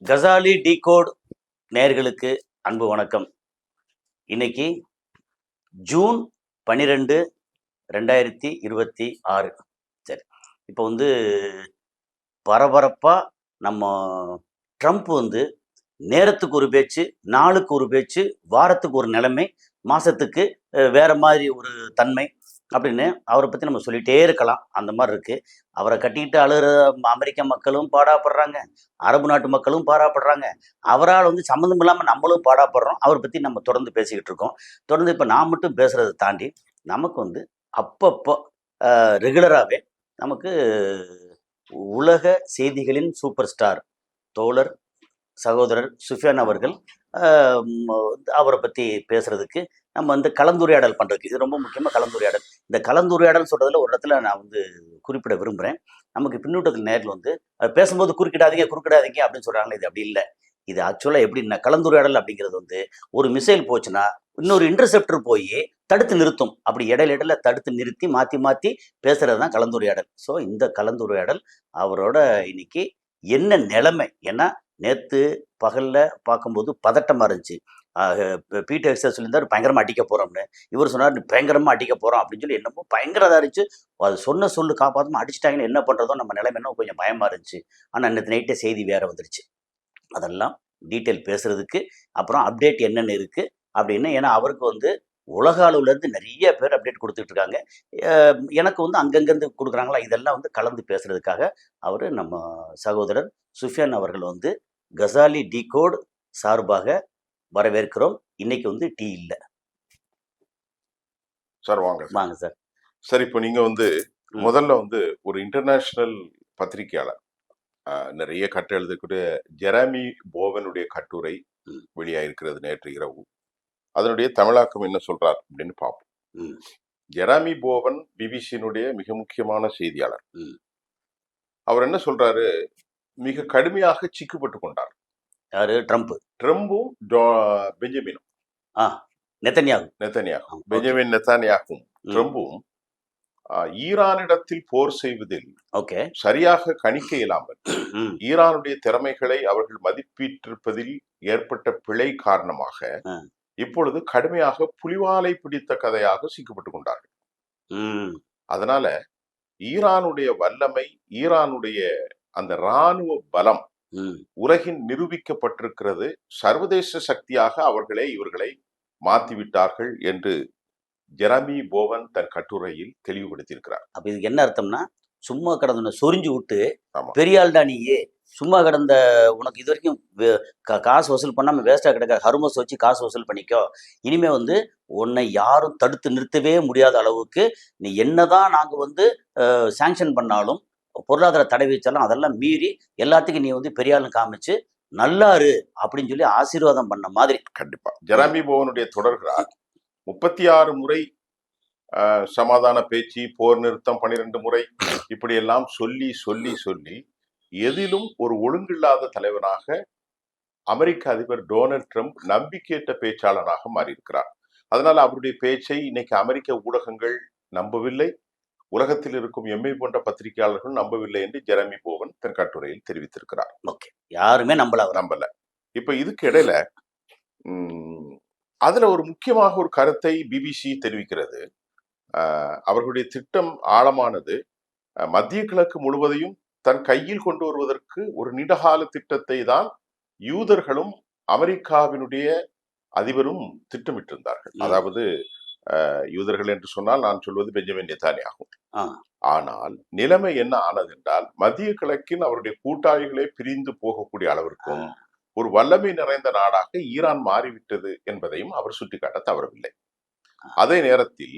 Ghazali decode நேயர்களுக்கு அன்பு வணக்கம். இன்னைக்கு ஜூன் 12, 2026. சரி, இப்போ பரபரப்பாக நம்ம ட்ரம்ப் நேரத்துக்கு ஒரு பேச்சு, நாளுக்கு ஒரு பேச்சு, வாரத்துக்கு ஒரு நிலைமை, மாதத்துக்கு வேற மாதிரி ஒரு தன்மை அப்படின்னு அவரை பற்றி நம்ம சொல்லிகிட்டே இருக்கலாம். அந்த மாதிரி இருக்குது. அவரை கட்டிக்கிட்டு அழுகிற அமெரிக்க மக்களும் பாடாப்படுறாங்க, அரபு நாட்டு மக்களும் பாடாப்படுறாங்க. அவரால் சம்மந்தம் இல்லாமல் நம்மளும் பாடாப்படுறோம். அவரை பற்றி நம்ம தொடர்ந்து பேசிக்கிட்டு இருக்கோம். தொடர்ந்து இப்போ நான் மட்டும் பேசுகிறத தாண்டி நமக்கு அப்பப்போ ரெகுலராகவே நமக்கு உலக செய்திகளின் சூப்பர் ஸ்டார் தோழர் சகோதரர் சுஃபியான் அவர்கள் அவரை பற்றி பேசுகிறதுக்கு நம்ம கலந்துரையாடல் பண்ணுறதுக்கு இது ரொம்ப முக்கியமாக கலந்துரையாடல். இந்த கலந்துரையாடல் சொல்கிறதுல ஒரு இடத்துல நான் குறிப்பிட விரும்புகிறேன். நமக்கு பின்னூட்டத்தில் நேரில் பேசும்போது குறுக்கிடாதீங்க அப்படின்னு சொல்கிறாங்களே, இது அப்படி இல்லை. இது ஆக்சுவலாக எப்படின்னா, கலந்துரையாடல் அப்படிங்கிறது ஒரு மிசைல் போச்சுன்னா இன்னொரு இன்டர்செப்டர் போய் தடுத்து நிறுத்தும். அப்படி இடையில தடுத்து நிறுத்தி மாற்றி மாற்றி பேசுகிறது தான் கலந்துரையாடல். ஸோ இந்த கலந்துரையாடல் அவரோட இன்னைக்கு என்ன நிலைமை, ஏன்னா நேற்று பகலில் பார்க்கும்போது பதட்டமாக இருந்துச்சு. பீட்டர் எக்ஸர் சொல்லியிருந்தார் பயங்கரமாக அடிக்க போகிறோம்னு. இவர் சொன்னார் பயங்கரமாக அடிக்க போகிறோம் அப்படின்னு சொல்லி என்னமோ பயங்கரதாக இருந்துச்சு. அது சொன்ன சொல்லு காப்பாற்றாமல் அடிச்சிட்டாங்கன்னு என்ன பண்ணுறதோ நம்ம நிலைமை என்ன கொஞ்சம் பயமாக இருந்துச்சு. ஆனால் நேற்று நைட்டே செய்தி வேறு வந்துருச்சு. அதெல்லாம் டீட்டெயில் பேசுகிறதுக்கு அப்புறம் அப்டேட் என்னென்ன இருக்குது அப்படின்னு. ஏன்னா அவருக்கு உலக அளவுலேருந்து நிறைய பேர் அப்டேட் கொடுத்துட்டு இருக்காங்க. எனக்கு அங்கங்கேருந்து கொடுக்குறாங்களா, இதெல்லாம் கலந்து பேசுகிறதுக்காக அவர் நம்ம சகோதரர் சுஃபியான் அவர்கள் கசாலி டிகோட் சார்பாக வரவேற்கிறோம். இன்னைக்கு டீ இல்லை சார். வாங்க சார். சார், இப்போ நீங்க முதல்ல ஒரு இன்டர்நேஷனல் பத்திரிகையாளர், நிறைய கட்டு எழுதக்கூடிய ஜெரமி போவனுடைய கட்டுரை வெளியாயிருக்கிறது நேற்று இரவு. அதனுடைய தமிழாக்கம் என்ன சொல்றார் அப்படின்னு பார்ப்போம். ஜெரமி போவன் பிபிசியினுடைய மிக முக்கியமான செய்தியாளர். அவர் என்ன சொல்றாரு, மிக கடுமையாக சிக்கப்பட்டு கொண்டார். யாரு? ட்ரம்பும் பெஞ்சமினும் நெத்தன்யாகு பெஞ்சமின் நெத்தன்யாகும் ட்ரம்பும் ஈரானிடத்தில் போர் செய்வதில் சரியாக கணிக்க இயலாமல் ஈரானுடைய திறமைகளை அவர்கள் மதிப்பீட்டிருப்பதில் ஏற்பட்ட பிழை காரணமாக இப்பொழுது கடுமையாக புலிவாலை பிடித்த கதையாக சிக்கப்பட்டு கொண்டார்கள். அதனால ஈரானுடைய வல்லமை, ஈரானுடைய அந்த இராணுவ பலம் உலகின் நிரூபிக்கப்பட்டிருக்கிறது. சர்வதேச சக்தியாக இவர்களை மாற்றிவிட்டார்கள் என்று ஜெரமி போவன் தன் கட்டுரையில் தெளிவுபடுத்தியிருக்கிறார். அப்ப இதுக்கு என்ன அர்த்தம்னா, சும்மா கடந்த சொரிஞ்சு விட்டு பெரியாள்டா நீயே, சும்மா கடந்த உனக்கு இது வரைக்கும் காசு வசூல் பண்ணாம வேஸ்டா கிடக்க ஹர்மஸ் வச்சு காசு வசூல் பண்ணிக்கோ. இனிமே உன்னை யாரும் தடுத்து நிறுத்தவே முடியாத அளவுக்கு நீ என்னதான் நாங்க சாங்ஷன் பண்ணாலும், பொருளாதார தடை வச்சாலும் அதெல்லாம் மீறி எல்லாத்துக்கும் நீ பெரியாள்னு காமிச்சு நல்லாரு அப்படின்னு சொல்லி ஆசீர்வாதம் பண்ண மாதிரி. கண்டிப்பா ஜெரமி போவனுடைய தொடர்கிறார். 36 முறை சமாதான பேச்சு, போர் நிறுத்தம் 12 முறை, இப்படியெல்லாம் சொல்லி சொல்லி சொல்லி எதிலும் ஒரு ஒழுங்கில்லாத தலைவனாக அமெரிக்க அதிபர் டொனால்ட் ட்ரம்ப் நம்பிக்கையற்ற பேச்சாளராக மாறியிருக்கிறார். அதனால அவருடைய பேச்சை இன்னைக்கு அமெரிக்க ஊடகங்கள் நம்பவில்லை, உலகத்தில் இருக்கும் எம்ஐ போன்ற பத்திரிகையாளர்கள் நம்பவில்லை என்று ஜெரமி போவன் தன் கட்டுரையில் தெரிவித்திருக்கிறார். யாருமே நம்பல. இப்ப இதுக்கு இடையில அதுல ஒரு முக்கியமாக ஒரு கருத்தை பிபிசி தெரிவிக்கிறது. அவர்களுடைய திட்டம் ஆழமானது. மத்திய கிழக்கு முழுவதையும் தன் கையில் கொண்டு வருவதற்கு ஒரு நீண்டகால திட்டத்தை தான் யூதர்களும் அமெரிக்காவினுடைய அதிபரும் திட்டமிட்டிருந்தார்கள். அதாவது யூதர்கள் என்று சொன்னால் நான் சொல்வது பெஞ்சமின் நெத்தன்யாகு. ஆனால் நிலைமை என்ன ஆனது என்றால், மத்திய கிழக்கின் அவருடைய கூட்டாளிகளே பிரிந்து போகக்கூடிய அளவிற்கும் ஒரு வல்லமை நிறைந்த நாடாக ஈரான் மாறிவிட்டது என்பதையும் அவர் சுட்டிக்காட்ட தவறவில்லை. அதே நேரத்தில்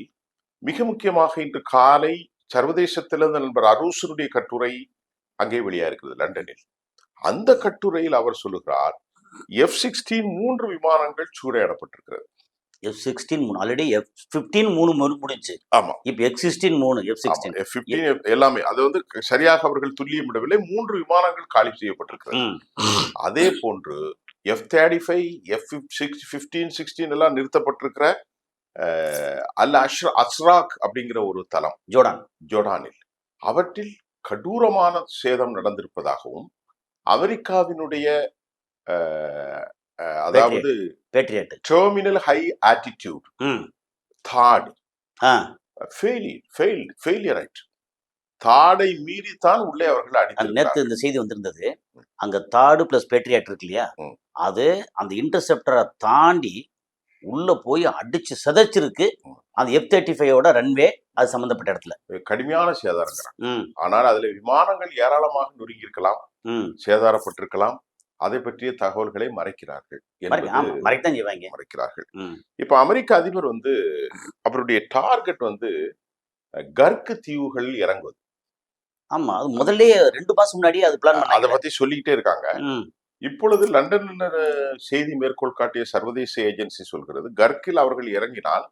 மிக முக்கியமாக இன்று காலை சர்வதேசத்திலிருந்து நண்பர் அரூசனுடைய கட்டுரை அங்கே வெளியாகிறது லண்டனில். அந்த கட்டுரையில் அவர் சொல்லுகிறார், F-16 3 விமானங்கள் சூறையாடப்பட்டிருக்கிறது. F-16 ஆல்ரெடி F-15 முடிஞ்சு. ஆமா, இப்ப F-16 F-15 எல்லாமே அது சரியாக அவர்கள் துல்லியமிடவில்லை. 3 விமானங்கள் காலி செய்யப்பட்டிருக்கிறது. அதே போன்று F-35, F-15, 16 எல்லாம் நிறுத்தப்பட்டிருக்கிற அல் அஸ்ராக் அப்படிங்கிற ஒரு தளம் ஜோர்டானில் அவற்றில் கடூரமான சேதம் நடந்திருப்பதாகவும், அமெரிக்காவினுடைய அதாவது Patriot terminal high attitude, thought, failure ஆயிற்று. தாடை மீறித்தான் உள்ளே அவர்கள் நேத்து அடித்திருக்கிறார்கள். இந்த செய்தி வந்திருந்தது. அங்க தாடு பிளஸ் பேட்ரியட் இருக்கு இல்லையா, ம். அது அந்த இன்டர்செப்டரை தாண்டி உள்ள போய் அடிச்சு சிதைச்சிருக்கு. அந்த F-35 ரன்வே அது சம்பந்தப்பட்ட இடத்துல கடுமையான சேதாரங்கிறாங்க. ஆனால் அதுல விமானங்கள் ஏராளமாக நொறுங்கி இருக்கலாம், சேதாரப்பட்டிருக்கலாம். அதை பற்றிய தகவல்களை மறைக்கிறார்கள் மறைத்தான் செய்வாங்க. மறைக்கிறார்கள். இப்ப அமெரிக்க அதிபர் வந்து அவருடைய டார்கெட் வந்து கர்க் தீவுகள் இறங்குவது. ஆமா, அது முதல்லயே 2 மாசம் முன்னாடியே அது பிளான் பண்ணாங்க. அதை பத்தி சொல்லிக்கிட்டே இருக்காங்க. இப்பொழுது லண்டன்ல செய்தி மேற்கோள் காட்டிய சர்வதேச ஏஜென்சி சொல்கிறது, கர்க்கில் அவர்கள் இறங்கினால்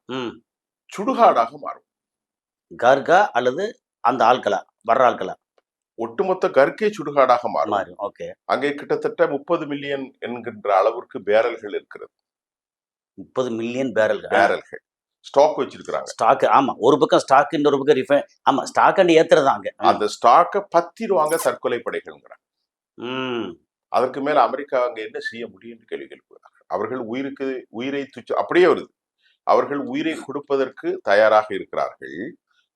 சுடுகாடாக மாறும். கர்கா அல்லது அந்த ஆட்களா வர்ற ஆட்களா ஒட்டுமொத்த கர்க்கே சுடுகாடாக மாறும். ஓகே. அங்கே கிட்டத்தட்ட 30 மில்லியன் என்கின்ற அளவிற்கு பேரல்கள் இருக்கிறது. 30 மில்லியன் பேரல்கள் ஸ்டாக் வச்சிருக்காங்க. ஸ்டாக், ஆமா, ஒரு பக்கம் ஸ்டாக், இன்னொரு பக்கம் ரிஃபைன். ஆமா, ஸ்டாக் அண்ட் ஏத்துறதாங்க. அந்த ஸ்டாக்க பத்திடுவாங்க தற்கொலை படைகள்ங்கிறாங்க. அதற்கு மேல அமெரிக்கா அங்க என்ன செய்ய முடியும்னு கேள்வி கேட்கிறார்கள். அவர்கள் உயிரை அப்படியே வருது. அவர்கள் உயிரை கொடுப்பதற்கு தயாராக இருக்கிறார்கள்.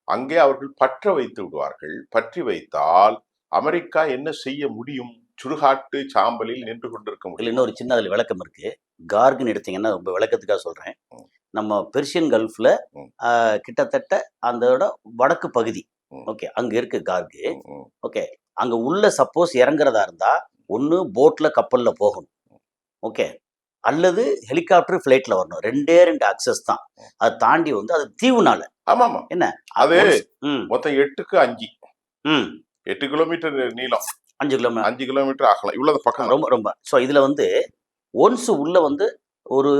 அங்கே அவர்கள் பற்ற வைத்து விடுவார்கள். பற்றி வைத்தால் அமெரிக்கா என்ன செய்ய முடியும்? சுடுகாட்டு சாம்பலில் நின்று கொண்டிருக்க முடியும். இன்னொரு சின்ன அதுல விளக்கம் இருக்கு. கார்குன்னு எடுத்தீங்கன்னா ரொம்ப விளக்கத்துக்காக சொல்றேன். நம்ம பெர்ஷியன் கல்ஃப்ல கிட்டத்தட்ட அதோட வடக்கு பகுதி, ஓகே, அங்க இருக்கு கார்கு. ஓகே, அங்க உள்ள சப்போஸ் இறங்குறதா இருந்தா ஒண்ணு போட்ல கப்பல்ல போகணும், ஓகே, அல்லது ஹெலிகாப்டர் ஃபிளைட்ல வரணும். 2 அக்சஸ் தான். அதை தாண்டி வந்து அது தீவுனால. ஆமா என்ன அது மொத்தம் 8க்கு 5, 8 கிலோமீட்டர் நீளம், 5 கிலோமீட்டர் ஆகலாம். இவ்வளவு பக்கம் ரொம்ப ரொம்ப. ஸோ இதுல வந்து ஒன்ஸ் உள்ள வந்து ஒரு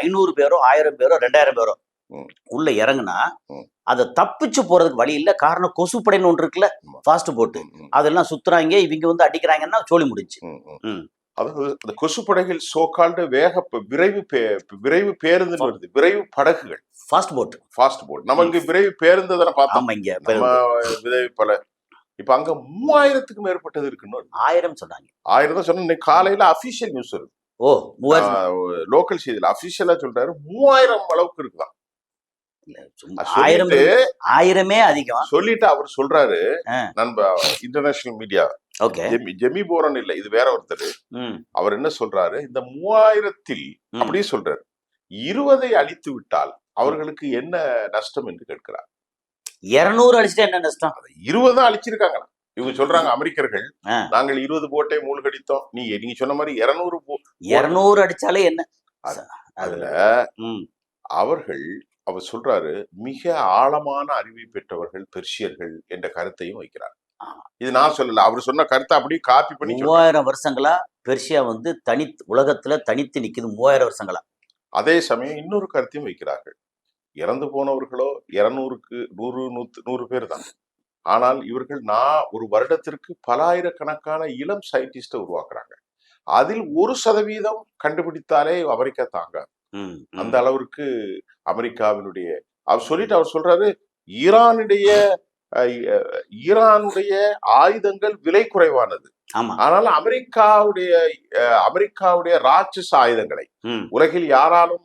500 பேரோ 1000 பேரோ 2000 பேரோ உள்ள இறங்குனா அதை தப்பிச்சு போறதுக்கு வழி இல்லை. காரணம், கொசுப்படைன்னு ஒன்று இருக்குல்ல, ஃபாஸ்ட் போட்டு, அதெல்லாம் சுத்துறாங்க, இவங்க வந்து அடிக்கிறாங்கன்னா சோழி முடிஞ்சு. அதாவது இந்த கொசுப்படைகள் சோகால்டு விரைவு பேருந்து வருது, விரைவு படகுகள், ஃபாஸ்ட் போட். நம்ம இங்க விரைவு பேருந்து தானே பார்த்தோம். விரைவு பல. இப்ப அங்க 3000க்கு மேற்பட்டது இருக்குன்னு 1000 சொன்னாங்க. 1000 தான் சொன்ன. காலையில அபிஷியல் நியூஸ் வருது. லோக்கல் செய்தியில அபிஷியலா சொல்றாரு 3000 அளவுக்கு இருக்குதான். 1000 அதிகம் சொல்லிட்டு அவர் சொல்றாரு, நண்ப இன்டர்நேஷனல் மீடியா, ஜெமி போரன் இல்ல, இது வேற ஒருத்தர். அவர் என்ன சொல்றாரு, இந்த 3000ல் அப்படியே சொல்றாரு, 20 அழித்து விட்டால் அவர்களுக்கு என்ன நஷ்டம் என்று கேட்கிறார். 200 அடிச்சுட்டு என்ன நஷ்டம்? 20 தான் அழிச்சிருக்காங்க. இவங்க சொல்றாங்க அமெரிக்கர்கள், நாங்கள் 20 போட்டை மூழ்கடித்தோம். நீங்க சொன்ன மாதிரி 200 அடிச்சாலே என்ன? அதுல அவர் சொல்றாரு, மிக ஆழமான அறிவை பெற்றவர்கள் பெர்ஷியர்கள் என்ற கருத்தையும் வைக்கிறார். இது நான் சொல்லல, அவர் சொன்ன கருத்தை அப்படியே காப்பி பண்ணி. 3000 வருஷங்களா பெர்ஷியா வந்து உலகத்துல தனித்து நிக்குது. 3000 வருஷங்களா. அதே சமயம் இன்னொரு கருத்தையும் வைக்கிறார்கள். இறந்து போனவர்களோ 200க்கு 100 பேர் தான். ஆனால் இவர்கள் ஒரு வருடத்திற்கு பல ஆயிரக்கணக்கான இளம் சயின்டிஸ்ட உருவாக்குறாங்க. அதில் 1% கண்டுபிடித்தாலே அமெரிக்கா தாங்காது. அந்த அளவிற்கு அமெரிக்காவினுடைய அவர் சொல்றாரு, ஈரானுடைய ஆயுதங்கள் விலை குறைவானது. ஆனால் அமெரிக்காவுடைய ராட்சச ஆயுதங்களை உலகில் யாராலும்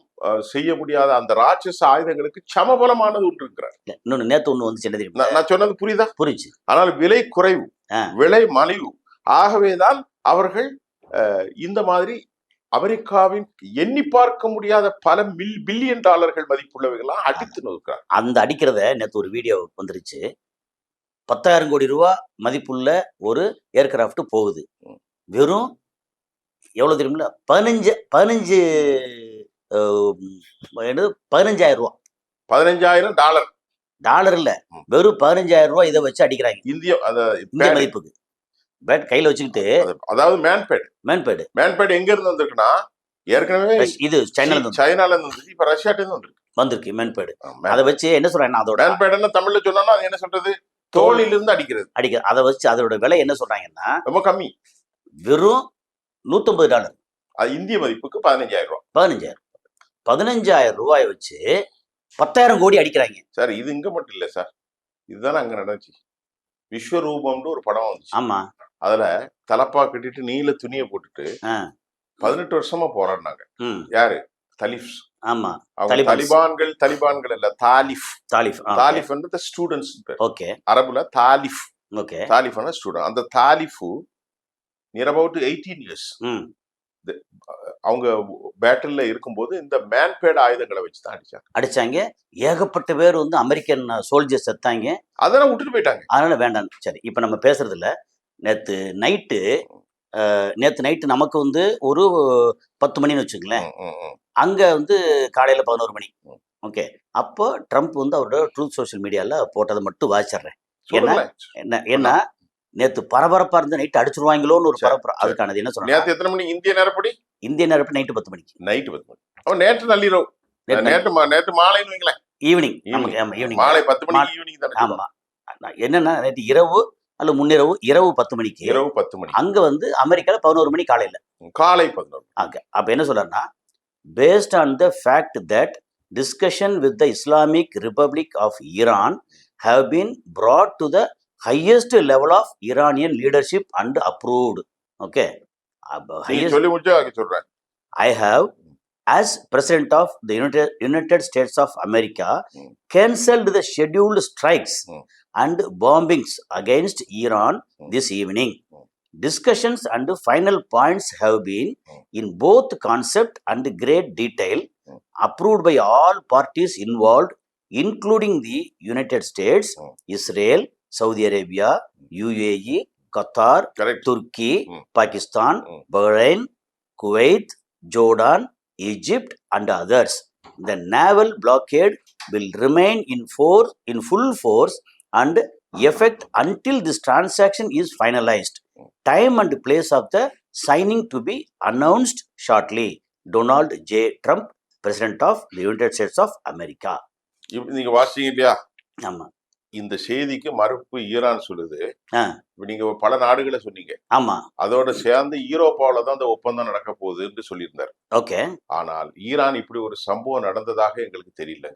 செய்ய முடியாத அந்த ராட்சச ஆயுதங்களுக்கு சமபலமானது ஒன்று இருக்கிறார். இன்னொன்னு நேத்து ஒண்ணு வந்து சொன்னது, நான் சொன்னது புரியுதா? புரிஞ்சு. ஆனால் விலை குறைவு, விலை மலிவு. ஆகவேதான் அவர்கள் இந்த மாதிரி அமெரிக்காவின் எண்ணி பார்க்க முடியாத பல பில்லியன் டாலர்கள் மதிப்புள்ளவைகள்லாம் அடித்து நோக்கிறார். அந்த அடிக்கிறத நேத்து ஒரு வீடியோ வந்துருச்சு. 10,000 கோடி ரூபாய் மதிப்புள்ள ஒரு ஏர்கிராஃப்ட் போகுது. வெறும் எவ்வளவு தெரியுமில்ல? 15,000 ரூபாய். 15,000 டாலர் இல்ல, வெறும் 15,000 ரூபாய் இதை வச்சு அடிக்கிறாங்க. இந்திய மதிப்புக்கு பேட் கையில வச்சுக்கிட்டு. அதாவது மேன்பேடு எங்க இருந்து வந்திருக்குன்னா, ஏற்கனவே இது சைனால இருந்து வந்துருக்கு, இப்ப ரஷ்யாட்ட இருந்து வந்திருக்கு மேன்பேடு. அதை வச்சு என்ன சொல்றாங்க, அதோட மேன்பேடுன்னு தமிழ்ல சொன்னா அது என்ன சொல்றது, தோளில் இருந்து அடிக்கிறது. அதை வச்சு அதோட விலை என்ன சொல்றாங்கன்னா ரொம்ப கம்மி, வெறும் $150. அது இந்திய மதிப்புக்கு 15,000 ரூபாய். 15,000 ரூபாய் வச்சு 10,000 கோடி அடிக்கிறாங்க சார். இது இங்க மட்டும் இல்ல சார், இதுதானே அங்க நடந்துச்சு. விஸ்வரூபம்னு ஒரு படம் வந்துச்சு. ஆமா, அதுல தலப்பா கட்டிட்டு நீல துணியை போட்டுட்டு 18 வருஷமா போராடினாங்க. ம். யாரு? தலிப்ஸ். ஆமா. அவங்க தாலிபான்ஸ். தலிபான்கள் இல்ல, தாலிஃப். தாலிஃப். ஓகே. தாலிஃப் வந்து ஸ்டூடெண்ட்ஸ் பேர். ஓகே. அரபுல தாலிஃப். ஓகே. தாலிஃப் ஸ்டூடெண்ட். அந்த தாலிஃபு நியர் அபவுட் 18 இயர்ஸ் ம். அவங்க பேட்டில்ல இருக்கும்போது இந்த மேன்பேட் ஆயுதங்களை வச்சு தான் அடிச்சாங்க. அடிச்சாங்க. ஏகப்பட்ட பேர் வந்து அமெரிக்கன் சோல்ஜர்ஸ் செத்தாங்க. அதெல்லாம் விட்டுட்டு போயிட்டாங்க. அதனால வேண்டாம். சரி, இப்ப நம்ம பேசுறது இல்ல. நேத்து நைட்டு நமக்கு வந்து ஒரு 10 மணின்னு வச்சுங்களேன். அங்க வந்து காலையில 11 மணி. ஓகே. அப்போ ட்ரம்ப் வந்து அவரோட ட்ரூத் சோஷியல் மீடியால போட்டதை மட்டும் வாசிச்சிடுறேன். ஏன்னா நேத்து பரபரப்பா இருந்து நைட்டு அடிச்சிருவாங்களோன்னு ஒரு பரபரப்பு. அதுக்கானது என்ன சொன்னாங்க? நேத்து எத்தனை மணி இந்திய நேரப்படி? இந்திய நேரப்படி நைட்டு 10 மணிக்கு. நைட்டு 10 மணி. அவன் நேற்று நள்ளிரவு. நேற்று மாலைன்னு வைங்களேன். ஈவினிங். ஈவினிங். மாலை 10 மணிக்கு ஈவினிங் தானே. ஆமா. என்னன்னா நேற்று இரவு அல்ல முன்னிரவு, இரவு 10 மணிக்கு. இரவு 10 மணி. அங்க வந்து அமெரிக்கால 11 மணி காலையில. காலை 11. அங்க அப்ப என்ன சொல்றாருன்னா, based on the fact that discussion with the Islamic Republic of Iran have been brought to the highest level of Iranian leadership and approved. Okay. சொல்லி முடிச்சா சொல்றேன். I have, as President of the United States of America, cancelled the scheduled strikes and bombings against Iran this evening. Discussions and final points have been in both concept and great detail approved by all parties involved, including the United States, Israel, Saudi Arabia, UAE, Qatar, Turkey, Pakistan, Bahrain, Kuwait, Jordan, Egypt, and others. The naval blockade will remain in full force and effect until this transaction is finalized. Time and place of the signing to be announced shortly. Donald J. Trump, President of the United States of America. நீங்க வாசிங்க இல்லையா? ஆமா. இந்த செய்திக்கு மறுப்பு Iran சொல்லுது. நீங்க பல நாடுகளை சொன்னீங்க. ஆமா. அதோட சேர்ந்து யூரோப்பாவில தான் அந்த ஒப்பந்தம் நடக்க போகுதுன்னு சொல்லியிருந்தார். ஓகே. ஆனால் ஈரான் இப்படி ஒரு சம்பவம் நடந்ததாக எங்களுக்கு தெரியல.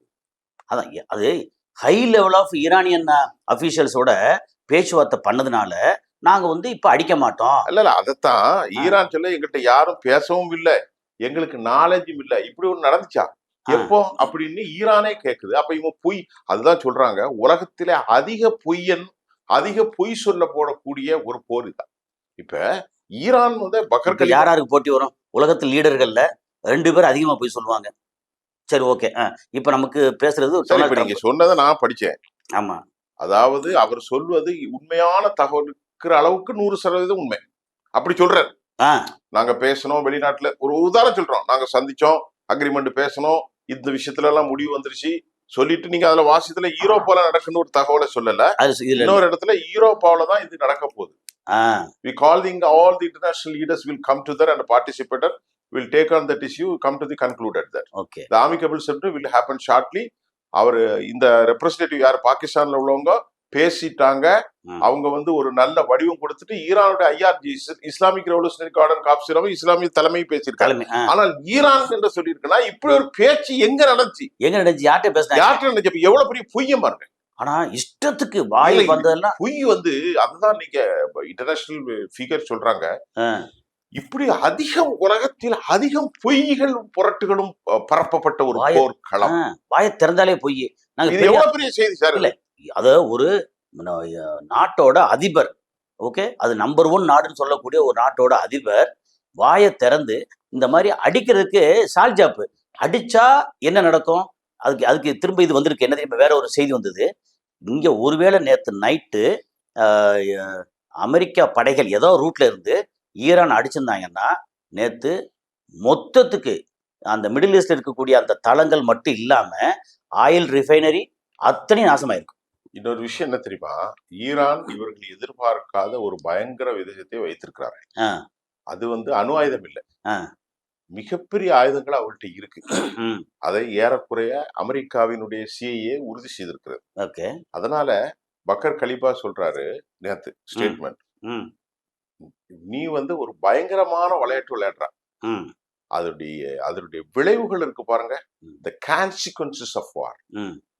அதான் அது ஹை லெவல் ஆஃப் ஈரானியன் அபிஷியல்ஸோட பேச்சுவார்த்தை பண்ணதுனால நாங்க வந்து இப்ப அடிக்க மாட்டோம். இல்ல அதத்தான் ஈரான் சொல்ல, எங்கள்கிட்ட யாரும் பேசவும் இல்லை, எங்களுக்கு நாலேஜும் இல்லை, இப்படி ஒண்ணு நடந்துச்சா எப்போ அப்படின்னு ஈரானே கேக்குது. அப்ப இவங்க பொய், அதுதான் சொல்றாங்க, உலகத்திலே அதிக பொய் சொல்ல போடக்கூடிய ஒரு போர் இதுதான். இப்ப ஈரான் வந்து பக்கர் யாருக்கு போட்டி வரும்? உலகத்தில் லீடர்கள்ல 2 பேர் அதிகமா போய் சொல்லுவாங்க. சரி, ஓகே. இப்ப நமக்கு பேசுறது நீங்க சொன்னதை நான் படிச்சேன். ஆமா. அதாவது அவர் சொல்வது உண்மையான தகவல் இருக்கிற அளவுக்கு 100% உண்மை. அப்படி சொல்றாரு. நாங்க பேசணும், வெளிநாட்டுல ஒரு உதாரணம் சொல்றோம், நாங்க சந்திச்சோம், அக்ரிமெண்ட் பேசணும், இந்த விஷயத்துல எல்லாம் முடிவு வந்துருச்சு சொல்லிட்டு நீங்க அதுல வாசியத்துல யூரோப்பால நடக்குன்னு ஒரு தகவலை சொல்லல. இன்னொரு இடத்துல யூரோப்பாவில தான் இது நடக்க போகுது. We calling all the international leaders will come together and participator will take on that issue, come to the concluded that. Okay. The amicable settlement will happen shortly. அவர் இந்த ரெப்ரசன்டேட்டிவ் யார் பாகிஸ்தான்ல உள்ளவங்க பேசிட்டாங்க. அவங்க வந்து ஒரு நல்ல வடிவம் கொடுத்துட்டு ஈரானுடைய IRG இஸ்லாமிக் ரெவல்யூஷனரி கார்டன் காப்சிரம் இஸ்லாமிய தலைமை பேசியிருக்காங்க. ஆனால் ஈரான் என்று சொல்லியிருக்கா இப்படி ஒரு பேச்சு எங்க நடந்துச்சு? யார்கிட்ட நடந்துச்சு? எவ்வளவு பெரிய பொய்யம் பாருங்க. ஆனா இஷ்டத்துக்கு வாய் வந்ததெல்லாம் பொய் வந்து அதுதான் நீங்க இன்டர்நேஷனல் ஃபிகர் சொல்றாங்க. இப்படி உலகத்தில் அதிகம் பொய்கள் புரட்டுகளும் பரப்பப்பட்ட ஒரு போர்க்களம். வாயை திறந்தாலே பொய். எவ்வளவு பெரிய செய்தி சார். இல்ல அது ஒரு நாட்டோட அதிபர், ஓகே, அது நம்பர் 1 நாடுன்னு சொல்லக்கூடிய ஒரு நாட்டோட அதிபர் வாயை திறந்து இந்த மாதிரி அடிக்கிறதுக்கு சால்ஜாப்பு அடிச்சா என்ன நடக்கும்? அதுக்கு திரும்ப இது வந்திருக்கு. என்ன தெரியுமா? வேற ஒரு செய்தி வந்தது. இங்க ஒருவேளை நேற்று நைட்டு அமெரிக்கா படைகள் ஏதோ ரூட்ல இருந்து ஈரான் அடிச்சிருந்தாங்கன்னா நேற்று மொத்தத்துக்கு அந்த மிடில் ஈஸ்ட்ல இருக்கக்கூடிய அந்த தளங்கள் மட்டும் இல்லாம ஆயில் ரிஃபைனரி அத்தனை நாசமாயிருக்கும். இன்னொரு விஷயம் என்ன தெரியுமா? ஈரான் இவர்கள் எதிர்பார்க்காத ஒரு பயங்கர விதத்தை வைத்திருக்கிறார்கள். அது வந்து அணு ஆயுதம் இல்லை, மிகப்பெரிய ஆயுதங்கள் அவர்கிட்ட இருக்கு. அதை ஏறக்குறைய அமெரிக்காவினுடைய CIA உறுதி செய்திருக்கிறது. அதனால பக்கர் கலிபா சொல்றாரு நேத்து ஸ்டேட்மெண்ட், நீ வந்து ஒரு பயங்கரமான விளையாட்டு விளையாடுற, அதனுடைய விளைவுகள் இருக்கு பாருங்க, the consequences of war,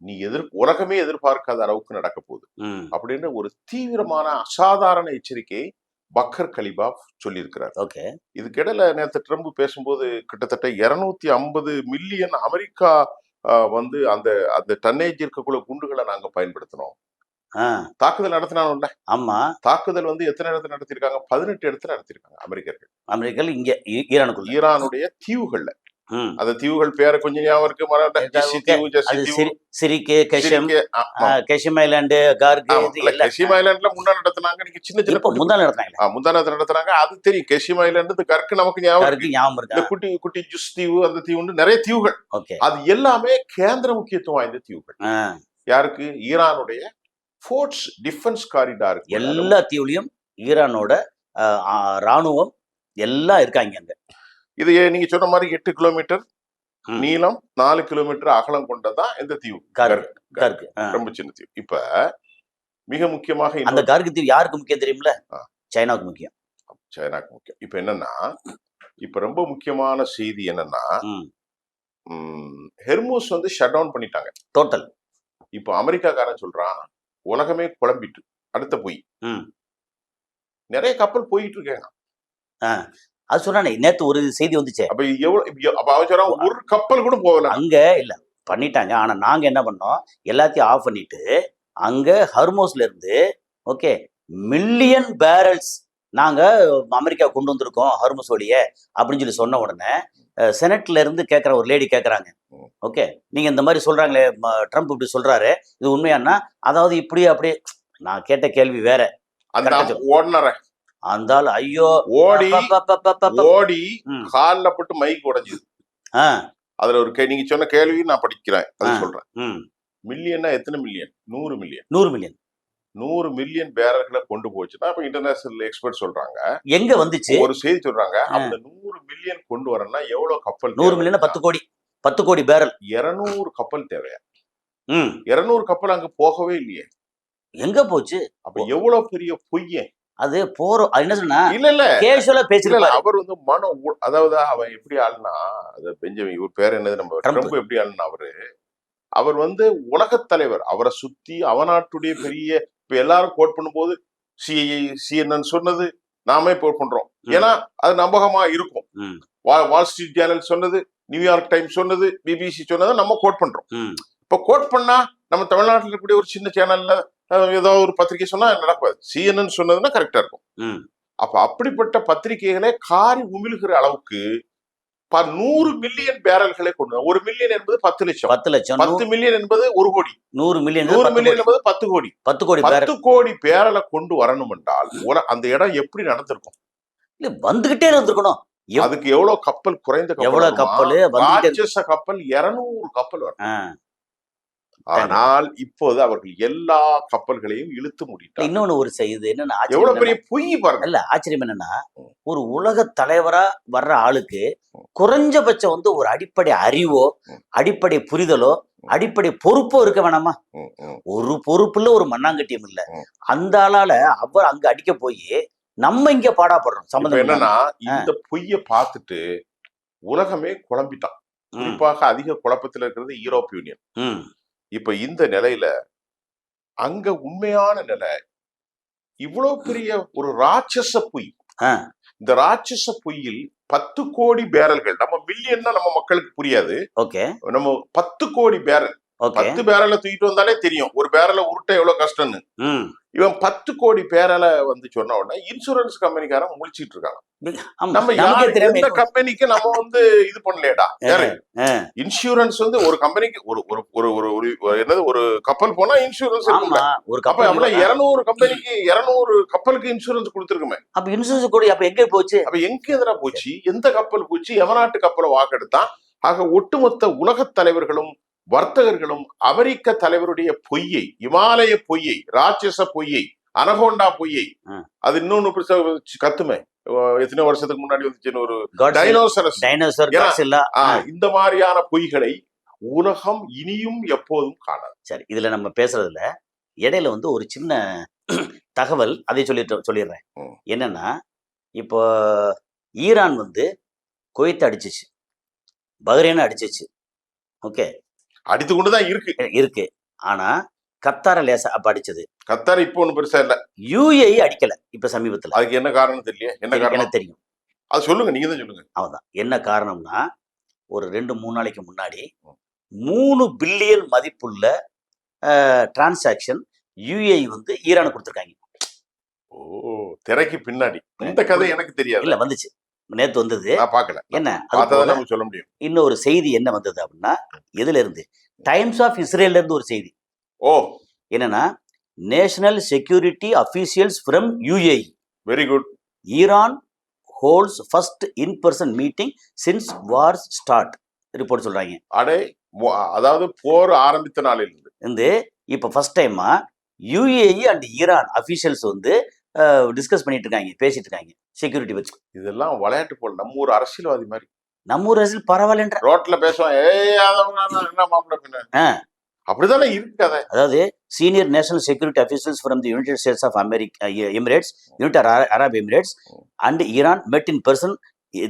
நீ உலகமே எதிர்பார்க்காத அளவுக்கு நடக்க போகுது அப்படின்னு ஒரு தீவிரமான அசாதாரண எச்சரிக்கையை பக்கர் கலிபாஃப் சொல்லியிருக்கிறார். ஓகே. இதுக்கிடையில நேத்து ட்ரம்ப் பேசும்போது கிட்டத்தட்ட 250 மில்லியன் அமெரிக்கா வந்து அந்த அந்த டன்னேஜ் இருக்கக்கூடிய குண்டுகளை நாங்க பயன்படுத்தினோம். ஆ, தாக்குதல் நடத்தினாங்கல்ல, ஆமா. தாக்குதல் வந்து எத்தனை இடத்துல நடத்திருக்காங்க? 18 இடத்துல நடத்திருக்காங்க அமெரிக்கர்கள். அமெரிக்கர்கள் இங்க ஈரானுக்குள்ள. ஈரானுடைய தீவுகள்ல. ம். அந்த தீவுகள் பேரை கொஞ்சம் ஞாபகம் இருக்கு. GC okay. தீவு, ஜெர்சி அது தீவு, சிரிக்கு, கெஷம், சிரிக்கே. ஆமா. கெஷம் ஐலாண்டு, கார்கு, ஆமா. இது இல்ல, எல்லாம் கெஷிம் ஐலாண்ட்ல முன்னா நடத்தினாங்க. நீங்க சின்ன சின்ன இப்போ குட்டி முந்தா நடத்துனாங்களே. முந்தா நேரத்துல நடத்துறாங்க. அது தெரியும். கெஷிம் ஐலாண்டு, இந்த கற்கு நமக்கு ஞாபகம் கார்கு இருக்கு. ஞாபகம் இந்த இருக்கா? குட்டி குட்டி ஜுஸ் தீவு, அந்த தீவுன்னு நிறைய தீவுகள். ஓகே. அது எல்லாமே கேந்திர முக்கியத்துவம் வாய்ந்த தீவுகள். ஆ, யாருக்கு? ஈரானுடைய ஃபோர்ட்ஸ் டிஃபென்ஸ் காரிடாருக்கு. எல்லா தீவுலையும் ஈரானோட ராணுவம் எல்லாம் இருக்காங்க அங்க. இது நீங்க சொன்ன மாதிரி 8 கிலோமீட்டர் ம். நீளம், 4 கிலோமீட்டர் அகலம் கொண்டதான் இந்த தீவு. கார்கு. கார்கு. ஆ. ரொம்ப சின்ன தீவு. இப்ப மிக முக்கியமாக அந்த இன்னொரு கார்கு தீவு யாருக்கு முக்கியம் தெரியுமில்ல? ஆ. சைனாவுக்கு முக்கியம். சைனாக்கு முக்கியம். இப்ப என்னன்னா, இப்ப ரொம்ப முக்கியமான செய்தி என்னன்னா, ம். ஹெர்மூஸ் வந்து ஷட் டவுன் பண்ணிட்டாங்க. டோட்டல். இப்ப அமெரிக்காக்காரன் சொல்றான், உலகமே குழம்பிட்டு. அடுத்த பொய். ம். நிறைய கப்பல் போயிட்டு இருக்காங்க. ஆ, அது சொன்னானே நேத்து ஒரு செய்தி வந்துச்சே. அப்ப அப்ப அவன் சொல்றான், ஒரு கப்பல் கூட போகல. அங்க இல்ல பண்ணிட்டாங்க. ஆனா நாங்க என்ன பண்ணோம், எல்லாத்தையும் ஆஃப் பண்ணிட்டு அங்க ஹர்மோஸ்ல இருந்து ஓகே மில்லியன் பேரல்ஸ் நாங்க அமெரிக்கா கொண்டு வந்திருக்கோம் ஹர்மோஸ் வழிய அப்படின்னு சொல்லி சொன்ன உடனே செனட்ல இருந்து கேட்குற ஒரு லேடி கேட்குறாங்க. ஓகே, நீங்க இந்த மாதிரி சொல்றாங்களே, ட்ரம்ப் இப்படி சொல்றாரு, இது உண்மையானா? அதாவது இப்படி அப்படியே. நான் கேட்ட கேள்வி வேற. அந்த ஓடுனர அந்த ஆள் ஐயோ ஓடி ஓடி ம். கால்ல போட்டு மைக் உடைஞ்சது. ஆ, அதுல ஒரு நீங்க சொன்ன கேள்வி நான் படிக்கிறேன், அது ஆ. சொல்றேன். ம். மில்லியன்னா எத்தனை மில்லியன்? 100 மில்லியன். 100 மில்லியன் 100 மில்லியன் பேரல்களை கொண்டு போச்சுன்னா, அப்ப இன்டர்நேஷனல் எக்ஸ்பர்ட் சொல்றாங்க, எங்க வந்துச்சு? ஒரு செய்தி சொல்றாங்க, அந்த 100 மில்லியன் கொண்டு வரணும்னா எவ்வளவு கப்பல்? 100 மில்லியன் 10 கோடி. 10 கோடி பேரல். 200 கப்பல் தேவையா? ம். 200 கப்பல் அங்க போகவே இல்லையே. எங்க போச்சு? அப்ப எவ்வளவு பெரிய பொய்யே. அது போறோம். அது என்ன சொன்னா, இல்ல இல்ல கேஷுவலா இல்ல பேசிருப்பாரு. அவர் வந்து அதாவது அவன் எப்படி ஆளுனா, அது பெஞ்சமின், இவர் பேர் என்னது, நம்ம ட்ரம்ப். ட்ரம்ப் எப்படி ஆளுனா, அவர் வந்து உலகத் தலைவர். அவரை சுத்தி அவநாட்டுடைய பெரிய, இப்ப எல்லாரும் கோட் பண்ணும்போது CNN சொன்னது நாமே கோட் பண்றோம். ம். ஏன்னா அது நம்பகமா இருக்கும். ம். வால் ஸ்ட்ரீட் ஜேர்னல் சொன்னது, நியூயார்க் டைம்ஸ் சொன்னது, பிபிசி சொன்னதை நம்ம கோட் பண்றோம். ம். இப்ப கோட் பண்ணா நம்ம தமிழ்நாட்டில் இருக்கக்கூடிய ஒரு சின்ன சேனல்ல ஏதோ ஒரு பத்திரிகை சொன்னா நடக்காது. CNN சொன்னதுன்னா கரெக்டா இருக்கும். ம். அப்ப அப்படிப்பட்ட பத்திரிகைகளே காரி உமிழ்கிற அளவுக்கு 100 மில்லியன் பேரல்களை கொண்டு 1 மில்லியன் என்பது 10 லட்சம். 10 லட்சம். 10 மில்லியன் என்பது 1 கோடி. 100 மில்லியன் 100 மில்லியன் என்பது 10 கோடி. 10 கோடி 10 பேரல். கோடி பேரலை கொண்டு வரணும் என்றால் அந்த இடம் எப்படி நடந்திருக்கும்? இல்ல வந்துகிட்டே இருந்திருக்கணும். அதுக்கு எவ்வளவு கப்பல்? குறைந்த கப்பல். எவ்வளவு கப்பல் வந்துகிட்டே. ராட்சச கப்பல் 200 கப்பல் வரும். ஆ. ஆனால் இப்போது அவர்கள் எல்லா கப்பல்களையும் இழுத்து மூடிட்டார். இன்னொன்னு ஒரு செய்தி என்னன்னா, எவ்வளவு ஆச்சரியம் பெரிய பொய் பாருங்க. இல்ல ஆச்சரியம் என்னன்னா, ஒரு உலக தலைவரா வர்ற ஆளுக்கு குறைஞ்சபட்சம் வந்து ஒரு அடிப்படை அறிவோ, அடிப்படை புரிதலோ, அடிப்படை பொறுப்போ இருக்க வேணாமா? ஒரு பொறுப்பு இல்ல, ஒரு மண்ணாங்கட்டியம் இல்ல. அந்த ஆளால அவர் அங்க அடிக்க போய் நம்ம இங்க பாடாப்படுறோம். இப்ப சம்பந்தம் என்னன்னா, இந்த பொய்ய பார்த்துட்டு உலகமே குழம்பிட்டான். குறிப்பாக அதிக குழப்பத்தில் இருக்கிறது யூரோப் யூனியன். ம். இப்ப இந்த நிலையில அங்க உண்மையான நிலை, இவ்வளவு பெரிய ஒரு ராட்சச பொய். ஆ. இந்த ராட்சச பொய்யில் 10 கோடி பேரல்கள், நம்ம மில்லியன்னா நம்ம மக்களுக்கு புரியாது. ஓகே. நம்ம 10 கோடி பேரல், ஓகே. 10 பேரலை தூக்கிட்டு வந்தாலே தெரியும் ஒரு பேரலை உருட்ட எவ்வளவு கஷ்டம்னு. ம். இவன் 10 கோடி பேரலை வந்து சொன்ன உடனே இன்சூரன்ஸ் கம்பெனிக்காரன் முழிச்சிட்டு இருக்காங்க. ஆமா, நம்ம நமக்கே எந்த தெரியாம கம்பெனிக்கு நம்ம வந்து இது பண்ணலேடா. யாரு ஆ. இன்சூரன்ஸ் வந்து ஒரு கம்பெனிக்கு ஒரு ஒரு ஒரு ஒரு என்னது, ஒரு கப்பல் போனா இன்சூரன்ஸ் இருக்கும்ல. ஆமா, ஒரு அப்ப கப்பல். அப்படின்னா 200 கம்பெனிக்கு 200 கப்பலுக்கு இன்சூரன்ஸ் கொடுத்துருக்குமே. அப்ப இன்சூரன்ஸ் கூட அப்ப எங்க போச்சு? அப்ப எங்க எதிரா போச்சு? எந்த கப்பல் போச்சு? எவநாட்டு கப்பலை வாக்கெடுத்தான்? ஆக ஒட்டுமொத்த உலகத் தலைவர்களும் வர்த்தகர்களும் அமெரிக்க தலைவருடைய பொய்யை, இமாலய பொய்யை, ராட்சச பொய்யை, அனகோண்டா பொய்யை, அது இன்னொன்னு கத்துமே, எத்தனை வருஷத்துக்கு முன்னாடி வந்துச்சுன்னு, ஒரு டைனோசர். இந்த மாதிரியான பொய்களை உலகம் இனியும் எப்போதும் காணாது. சரி, இதுல நம்ம பேசுறதுல இடையில வந்து ஒரு சின்ன தகவல், அதை சொல்லிடுறேன். என்னன்னா, இப்போ ஈரான் வந்து குவைத்தை அடிச்சிச்சு, பஹ்ரைனை அடிச்சிச்சு. ஓகே, அடித்து கொண்டுதான் இருக்கு. ஆனா கத்தார லேசா அப்ப அடிச்சது. கத்தார் இப்போ ஒண்ணும் பெருசா இல்ல. UAE அடிக்கல இப்ப சமீபத்துல. அதுக்கு என்ன காரணம் தெரியல. என்ன காரணம் எனக்கு தெரியும். அது சொல்லுங்க, நீங்க தான் சொல்லுங்க. அவதான் என்ன காரணம்னா, ஒரு 2-3 நாளைக்கு முன்னாடி 3 பில்லியன் மதிப்புள்ள டிரான்சாக்ஷன் UAE வந்து ஈரானுக்கு கொடுத்துருக்காங்க. ஓ, திரைக்கு பின்னாடி இந்த கதை எனக்கு தெரியாது. இல்ல வந்துச்சு, நேத்து வந்தது. நான் பார்க்கல. என்ன பார்த்தா நம்ம சொல்ல முடியும். இன்னொரு செய்தி என்ன வந்தது அப்படின்னா, எதுல இருந்து, டைம்ஸ் ஆஃப் இஸ்ரேல்ல இருந்து ஒரு செய்தி. ஓ, என்னன்னா, national security officials from UAE, very good. Iran holds first in person meeting since Wars start report சொல்றாங்க. அதாவது போர் ஆரம்பித்த நாளிலிருந்து வந்து இப்போ ஃபர்ஸ்ட் டைமா UAE அண்ட் ஈரான் அபிஷியல்ஸ் வந்து டிஸ்கஸ் பண்ணிட்டு இருக்காங்க, பேசிட்டு இருக்காங்க செக்யூரிட்டி வச்சு. இதெல்லாம் விளையாட்டு போல நம்ம ஊர் அரசியல்வாதி மாதிரி. நம்ம ஊர் அரசியல் பரவாயில்லன்ற ரோட்ல பேசுவான், என்ன மாப்பிள்ள பின்ன அப்படிதானே இருக்கு கதை. அதாவது senior national security officials from the United States of America, Emirates, United Arab Emirates and Iran met in person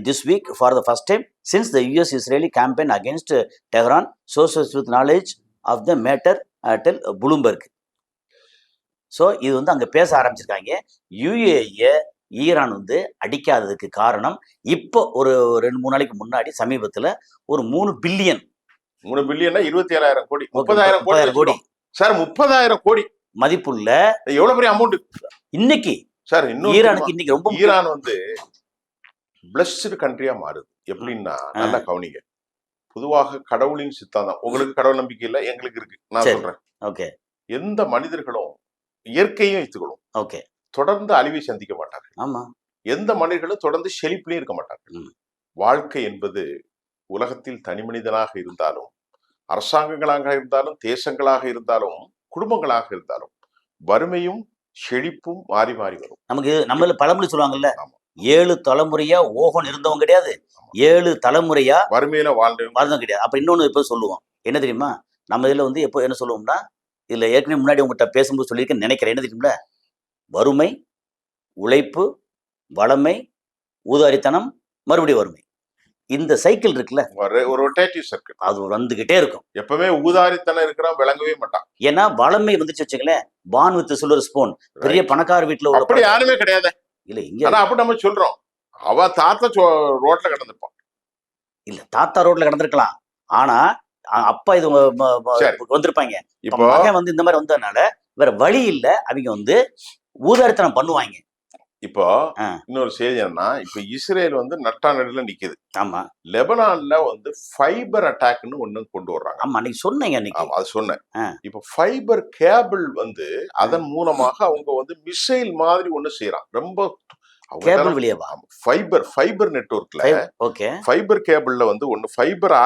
this week for the first time since the US-Israeli campaign against Tehran, sources with knowledge of the matter tell Bloomberg. So இது வந்து அங்கே பேச ஆரம்பிச்சிருக்காங்க. UAE Iran வந்து அடிக்காததுக்கு காரணம், இப்போ ஒரு 2-3 நாளைக்கு முன்னாடி சமீபத்தில் ஒரு 3 பில்லியன் 3 பில்லியனா 27,000 கோடி 30,000 கோடி சார், 30,000 கோடி மதிப்புள்ள எவ்வளவு பெரிய அமௌண்ட் இன்னைக்கு சார். இன்னும் ஈரானுக்கு இன்னைக்கு ரொம்ப ஈரான் வந்து பிளஸ்டு கண்ட்ரியா மாறுது. எப்படின்னா நல்லா கவனிங்க. பொதுவாக கடவுளின் சித்தாந்தம், உங்களுக்கு கடவுள் நம்பிக்கை இல்லை, எங்களுக்கு இருக்கு. நான் சொல்றேன், ஓகே, எந்த மனிதர்களும் இயற்கையும் வைத்துக்கொள்ளும், ஓகே, தொடர்ந்து அழிவை சந்திக்க மாட்டார்கள். ஆமா, எந்த மனிதர்களும் தொடர்ந்து செழிப்பிலையும் இருக்க மாட்டார்கள். வாழ்க்கை என்பது உலகத்தில் தனி மனிதனாக இருந்தாலும், அரசாங்கங்களாக இருந்தாலும், தேசங்களாக இருந்தாலும், குடும்பங்களாக இருந்தாலும், வறுமையும் செழிப்பும் மாறி மாறி வரும். நமக்கு நம்மள பழமொழி சொல்லுவாங்கல்ல, 7 தலைமுறையா ஓகன் இருந்தவங்க கிடையாது, 7 தலைமுறையா வறுமையில வாழ்ந்தவங்க கிடையாது. அப்ப இன்னொன்னு எப்போ சொல்லுவோம் என்ன தெரியுமா, நம்ம இதுல வந்து எப்போ என்ன சொல்லுவோம்னா, இதுல ஏற்கனவே முன்னாடி உங்கள்கிட்ட பேசும்போது சொல்லியிருக்கேன் நினைக்கிறேன், என்ன தெரியுமில்ல, வறுமை, உழைப்பு, வளமை, ஊதாரித்தனம், மறுபடியும் வறுமை, இந்த சைக்கிள் இருக்குல்ல, ஒரு ரொட்டேட்டிவ் சர்க்கிள், அது வந்துகிட்டே இருக்கும். எப்பவுமே ஊதாரித்தனம் இருக்கிறான் விளங்கவே மாட்டான். ஏன்னா வளமை வந்துச்சு வச்சுங்களேன், பான் வித் சில்வர் ஸ்பூன், பெரிய பணக்கார வீட்டுல அப்படி யாருமே கிடையாது. இல்ல இங்க அப்படி நம்ம சொல்றோம், அவ தாத்தா ரோட்ல கிடந்திருப்பான். இல்ல தாத்தா ரோட்ல கிடந்திருக்கலாம், ஆனா அப்பா இது வந்திருப்பாங்க. இப்போ மகன் வந்து இந்த மாதிரி வந்ததுனால வேற வழி இல்ல, அவங்க வந்து ஊதாரித்தனம் பண்ணுவாங்க. இப்போ இன்னொரு செய்தி என்னன்னா, இப்ப இஸ்ரேல் வந்து நட்டா நடுல நிக்குது. ஆமா, லெபனான்ல வந்து ஃபைபர் அட்டாக்னு ஒண்ணு கொண்டு வர்றாங்க. ஆமா, அன்னைக்கு சொன்னீங்க, அன்னைக்கு அது சொன்னேன். இப்ப ஃபைபர் கேபிள் வந்து அதன் மூலமாக அவங்க வந்து மிசைல் மாதிரி ஒண்ணு செய்யறான். ரொம்ப கேபிள் வெளியவா, ஃபைபர் நெட்வொர்க்ல, ஓகே, ஃபைபர் கேபிள்ல வந்து ஒண்ணு ஃபைபர்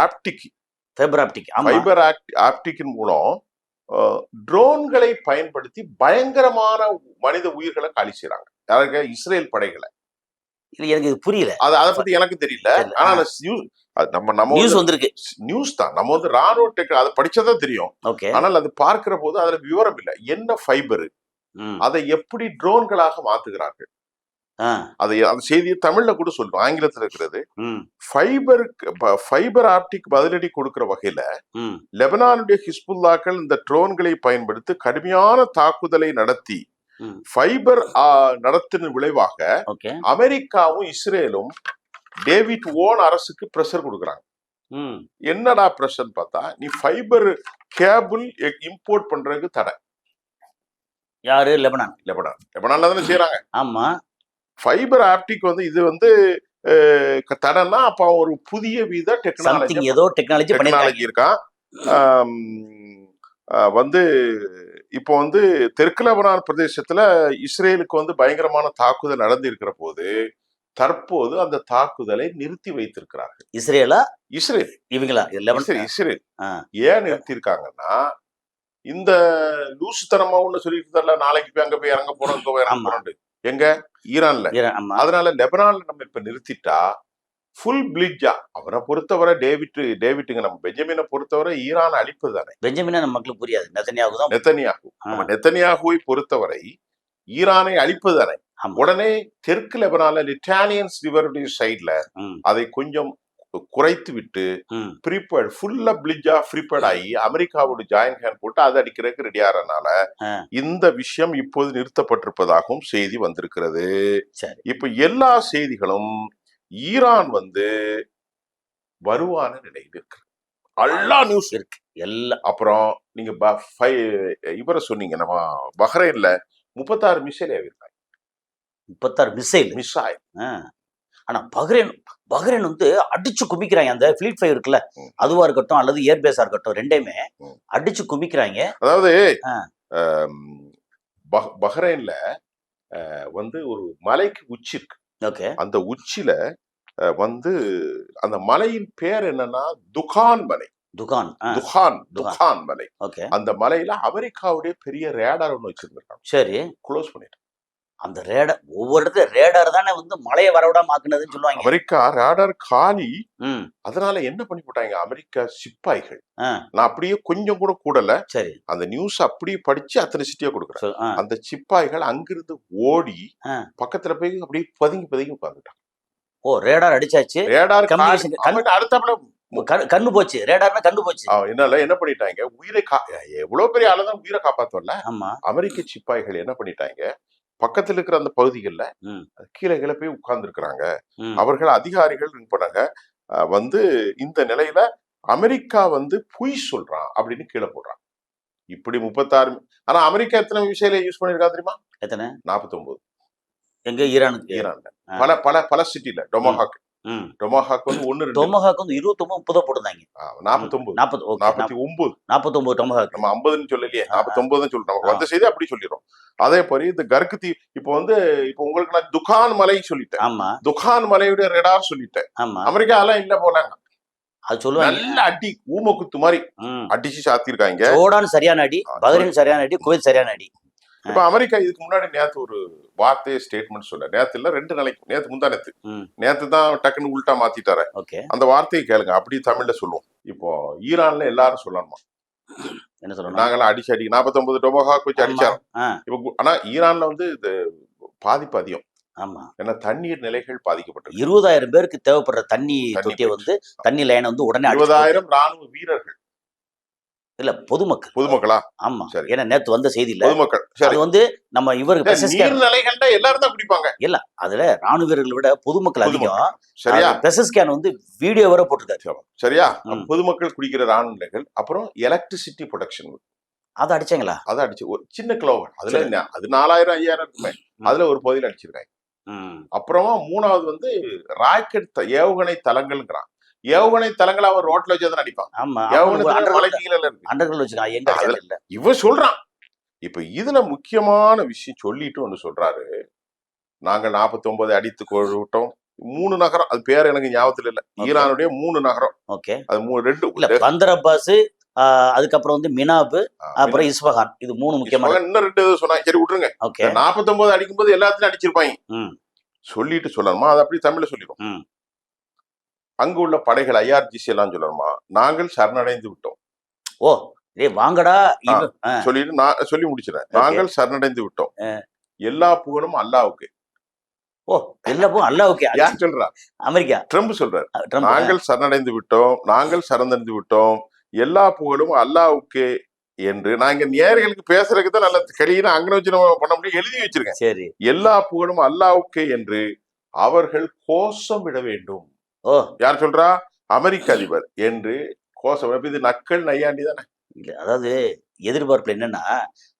ஆப்டிக் மூலம் ட்ரோன்களை பயன்படுத்தி பயங்கரமான மனித உயிர்களை காலி செய்யறாங்க. யாருங்க? இஸ்ரேல் படைகளை. எனக்கு இது புரியல, அதை பத்தி எனக்கு தெரியல. ஆனா நம்ம நியூஸ் வந்திருக்கு, நியூஸ் தான். நம்ம வந்து ராணுவ அதை படிச்சதான் தெரியும். ஆனால் அது பார்க்கிற போது அதுல விவரம் இல்லை. என்ன ஃபைபர், அதை எப்படி ட்ரோன்களாக மாத்துகிறார்கள், அதை அந்த செய்தியை தமிழ்ல கூட சொல்றோம், ஆங்கிலத்தில் இருக்கிறது. ஃபைபர் ஆப்டிக் பதிலடி கொடுக்கிற வகையில லெபனானுடைய ஹிஸ்புல்லாக்கள் இந்த ட்ரோன்களை பயன்படுத்தி கடுமையான தாக்குதலை நடத்தி ஃபைபர் நடத்தின விளைவாக அமெரிக்காவும் இஸ்ரேலும் டேவிட் ஓன் அரசுக்கு பிரஷர் கொடுக்குறாங்க. என்னடா பிரஷர் பார்த்தா, நீ ஃபைபர் கேபிள் இம்போர்ட் பண்றதுக்கு தடை. யாரு? லெபனான்ல தானே செய்யறாங்க. ஆமா, ஃபைபர் ஆப்டிக் வந்து இது வந்து தடனா அப்ப ஒரு புதிய வித டெக்னாலஜி இருக்கான். வந்து இப்போ வந்து தெற்கு லெபனான் பிரதேசத்துல இஸ்ரேலுக்கு வந்து பயங்கரமான தாக்குதல் நடந்து இருக்கிற போது தற்போது அந்த தாக்குதலை நிறுத்தி வைத்திருக்கிறார்கள். இஸ்ரேல் ஏன் நிறுத்தி இருக்காங்கன்னா, இந்த லூசுத்தனமா ஒண்ணு சொல்லிட்டு தரல, நாளைக்கு போய் அங்க போய் இறங்க போறோம் எங்க ஈரான்ல. அதனால லெபனான்ல நம்ம இப்ப நிறுத்திட்டா ஃபுல் பிளிட்ஜா. அவரை பொறுத்தவரை டேவிட்டுங்க நம்ம பெஞ்சமினை பொறுத்தவரை ஈரான் அழிப்பு தானே. பெஞ்சமினா நம்ம மக்களுக்கு புரியாது, நெத்தனியாகுவை பொறுத்தவரை ஈரானை அழிப்பு தானே. உடனே தெற்கு லெபனான்ல லிட்டானியன்ஸ் ரிவருடைய சைட்ல அதை கொஞ்சம் குறைத்து விட்டு ம். ப்ரீபேர்ட் ஃபுல்லா பிளிட்ஜா ப்ரீபேர்ட் ஆகி அமெரிக்காவோட ஜாயின்ட் ஹேண்ட் போட்டு அதை அடிக்கிறதுக்கு ரெடி ஆறனால ஆ, இந்த விஷயம் இப்போது நிறுத்தப்பட்டிருப்பதாகவும் செய்தி வந்திருக்கிறது. சரி. இப்ப எல்லா செய்திகளும் ஈரான் வருவான நிலையில் இருக்கு. எல்லா நியூஸ் இருக்கு எல்லாம். அப்புறம் நீங்க இவரை சொன்னீங்க, நம்ம பஹ்ரைன்ல 36 மிசைல் ஏவிருக்காங்க. 36 மிசைல். மிசைல். ஆனா பஹ்ரைன் வந்து அடிச்சு குமிக்கிறாங்க. அந்த ஃபிளீட் ஃபயர் இருக்குல்ல, ம். அதுவா இருக்கட்டும் அல்லது ஏர்பேஸா இருக்கட்டும், ரெண்டையுமே ம். அடிச்சு குமிக்கிறாங்க. அதாவது ஆ, பஹ்ரைன்ல ஒரு மலைக்கு உச்சி இருக்கு. ஓகே. அந்த உச்சியில அந்த மலையின் பேர் என்னன்னா துகான் மலை. துகான். துகான் துகான். துகான் மலை. ஓகே. அந்த மலையில அமெரிக்காவுடைய பெரிய ரேடார் ஒண்ணு வச்சிருந்திருக்காங்க. சரி. க்ளோஸ் பண்ணிட்டு அந்த ரேடார் ஒவ்வொரு இடத்துல ரேடார் தானே வந்து மழையை வரவிடாம ஆக்குனதுன்னு சொல்லுவாங்க. அமெரிக்கா ரேடார் காலி. ம். அதனால என்ன பண்ணி போட்டாங்க அமெரிக்கா சிப்பாய்கள். ஆ, நான் அப்படியே கொஞ்சம் கூட கூடல, சரி. அந்த நியூஸ் அப்படியே படிச்சு அத்தனை சிட்டியா கொடுக்குறேன். ஆ, அந்த சிப்பாய்கள் அங்கிருந்து ஓடி ஆ. பக்கத்துல போய் அப்படியே பதுங்கி உட்காந்துட்டாங்க. ஓ, ரேடார் அடிச்சாச்சு. ரேடார் Communication அடுத்தாப்புல கண்ணு போச்சு. ரேடார்னா கண்ணு போச்சு. என்ன பண்ணிட்டாங்க, எவ்வளவு பெரிய ஆளுதான் உயிரை காப்பாத்தல. ஆமா. அமெரிக்க சிப்பாய்கள் என்ன பண்ணிட்டாங்க, பக்கத்துல இருக்கிற அந்த பகுதிகளில் ம். கீழே போய் உட்கார்ந்து இருக்கிறாங்க. ம். அவர்கள் அதிகாரிகள் பண்ணாங்க, இந்த நிலையில அமெரிக்கா பொய் சொல்றான் அப்படின்னு கீழே போடுறான். இப்படி 36. ஆனா அமெரிக்கா எத்தனை விஷயம் யூஸ் பண்ணிருக்கா தெரியுமா? எத்தனை? 49. எங்க? ஈரானுக்கு. ஈரான்ல பல பல பல சிட்டில டொமஹாக் ம். டொமஹாக் 1 2 டொமஹாக் வந்து 29 30 போட்டுருந்தாங்க. 49 40. ஓகே. 49. 49 டொமஹாக். நம்ம 50ன்னு சொல்லலையே, 49 சொல்றோம். நமக்கு வந்த செய்தி அப்படி சொல்லிடுறோம். அதே மாதிரி இந்த கர்குத்தி இப்போ உங்களுக்கு நான் துகான் மலை சொல்லிட்டேன். ஆமா. துகான் மலையுடைய ரேடார் சொல்லிட்டேன். ஆமா. அமெரிக்கா எல்லாம் இல்ல போல அது சொல்லுவாங்க. நல்ல அடி ஊமக்குத்து மாதிரி அடிச்சு சாத்திருக்காங்க. ஜோர்டான் சரியான அடி, பஹ்ரைன் சரியான அடி, குவைத் சரியான அடி. இப்ப அமெரிக்கா இதுக்கு முன்னாடி நேத்து ஒரு வார்த்தையை ஸ்டேட்மெண்ட் சொல்ல, நேத்து இல்ல 2 நாளைக்கு, நேத்து முந்தா நேத்து தான் டக்குன்னு உள்டா மாத்திட்டாரு. ஓகே. அந்த வார்த்தையை கேளுங்க, அப்படி தமிழ்ல சொல்லுவோம். இப்போ ஈரான்ல எல்லாரும் சொல்லணுமா, என்ன சொல்லணும், நாங்களாம் அடிச்சு 49 டொமஹாக் வச்சு அடிச்சாங்க. இப்போ ஆனா ஈரான்ல இது பாதிப்பு அதிகம். ஆமா. ஏன்னா தண்ணீர் நிலைகள் பாதிக்கப்பட்டது. 20,000 பேருக்கு தேவைப்படுற தண்ணி தொட்டியை தண்ணி லைனை உடனே 20,000 ராணுவ வீரர்கள் இல்ல பொதுமக்களா? ஆமா. ஏன்னா நேத்து வந்த செய்தி இல்ல, பொதுமக்கள். அது நம்ம இவருக்கு நீர்நிலைகள்ல எல்லாரும் தான் குடிப்பாங்க. இல்ல, அதுல ராணுவ வீரர்களை விட பொதுமக்கள் அதிகம். சரியா? பெசஸ்கேன் வீடியோ வர போட்டிருக்காரு. சரியா? பொதுமக்கள் குடிக்கிற ராணுவ நிலைகள். அப்புறம் எலக்ட்ரிசிட்டி ப்ரொடக்ஷன், அதை அடிச்சாங்களா? அதை அடிச்சு ஒரு சின்ன கிலோவர், அதுல அது 4000 5000 இருக்குமே, அதுல ஒரு பகுதியில் அடிச்சிருக்காங்க. அப்புறமா 3வது ராக்கெட் ஏவுகணை தளங்கள்ங்கிறான். ஏவுகணை தளங்களை அவர் ரோட்ல வச்சு அடிப்பான். இவன் சொல்றான். இப்ப இதுல முக்கியமான விஷயம் சொல்லிட்டு ஒண்ணு சொல்றாரு, நாங்க 49 அடித்து விட்டோம். 3 நகரம், அது பேர் எனக்கு ஞாபகத்துல இல்ல, ஈரானுடைய 3 நகரம். ஓகே. அது 2 பந்தர் அப்பாஸ், அதுக்கப்புறம் மினாப், அப்புறம் இஸ்ஃபஹான். இது 3 முக்கியமான. இன்னும் 2 சொன்னாங்க. சரி விட்டுருங்க. 49 அடிக்கும்போது எல்லாத்தையும் அடிச்சிருப்பாங்க சொல்லிட்டு சொல்லணுமா? அது அப்படி தமிழ்ல சொல்லிடும். அங்கு உள்ள படைகள் IRGC எல்லாம் சொல்லணுமா, நாங்கள் சரணடைந்து விட்டோம். ஓ, வாங்கடா சொல்லிட்டு நான் சொல்லி முடிச்சிடறேன். நாங்கள் சரணடைந்து விட்டோம், எல்லா புகழும் அல்லாவுக்கு. ஓ, எல்லா புகழும் அல்லாவுக்கு. யார் சொல்றா? அமெரிக்கா. ட்ரம்ப் சொல்றாரு, நாங்கள் சரணடைந்து விட்டோம், எல்லா புகழும் அல்லாவுக்கு என்று. நான் இங்க நேயர்களுக்கு பேசுறதுக்கு தான் நல்ல கடின அங்கே வச்சு நம்ம பண்ண முடியும், எழுதி வச்சிருக்கேன். சரி. எல்லா புகழும் அல்லாவுக்கு என்று அவர்கள் கோஷம் விட வேண்டும். யார் சொல்றா? அமெரிக்க அதிபர் என்று கோஷம். இது நக்கல் நையாண்டி தானே. இல்ல, அதாவது எதிர்பார்ப்பு என்னன்னா,